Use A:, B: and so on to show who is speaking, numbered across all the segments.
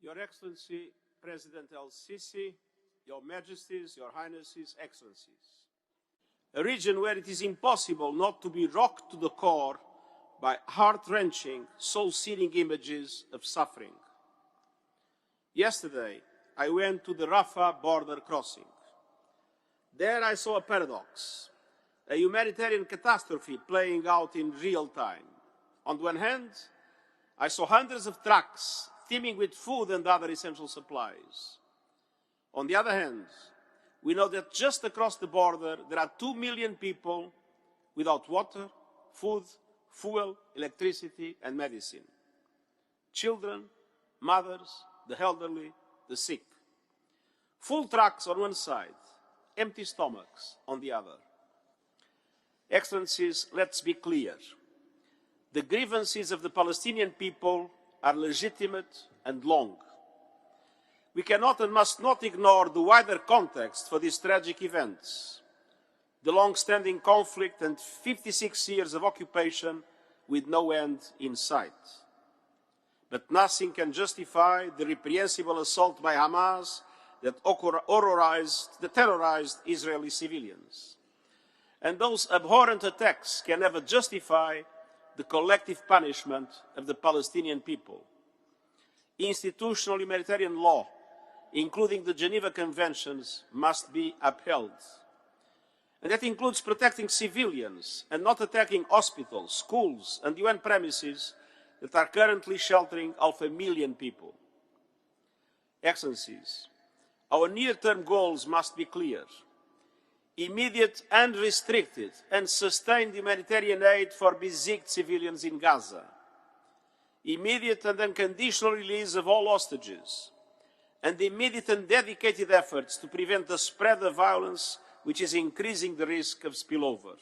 A: Your Excellency, President El-Sisi, Your Majesties, Your Highnesses, Excellencies. A region where it is impossible not to be rocked to the core by heart-wrenching, soul-searing images of suffering. Yesterday, I went to the Rafah border crossing. There I saw a paradox, a humanitarian catastrophe playing out in real time. On the one hand, I saw hundreds of trucks teeming with food and other essential supplies. On the other hand, we know that just across the border there are 2 million people without water, food, fuel, electricity and medicine. Children, mothers, the elderly, the sick. Full trucks on one side, empty stomachs on the other. Excellencies, let's be clear. The grievances of the Palestinian people are legitimate and long. We cannot and must not ignore the wider context for these tragic events. The long-standing conflict and 56 years of occupation with no end in sight. But nothing can justify the reprehensible assault by Hamas that terrorized Israeli civilians. And those abhorrent attacks can never justify the collective punishment of the Palestinian people. Institutional humanitarian law, including the Geneva Conventions, must be upheld. And that includes protecting civilians and not attacking hospitals, schools and UN premises that are currently sheltering 500,000 people. Excellencies, our near-term goals must be clear. Immediate, unrestricted and sustained humanitarian aid for besieged civilians in Gaza. Immediate and unconditional release of all hostages. And immediate and dedicated efforts to prevent the spread of violence which is increasing the risk of spillover.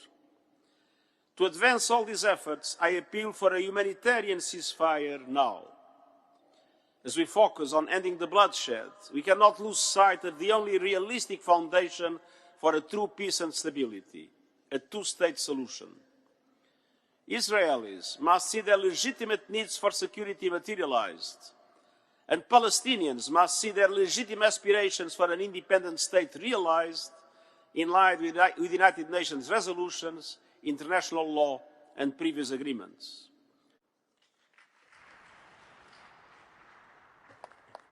A: To advance all these efforts, I appeal for a humanitarian ceasefire now. As we focus on ending the bloodshed, we cannot lose sight of the only realistic foundation for a true peace and stability, a two-state solution. Israelis must see their legitimate needs for security materialized, and Palestinians must see their legitimate aspirations for an independent state realized in line with United Nations resolutions, international law and previous agreements.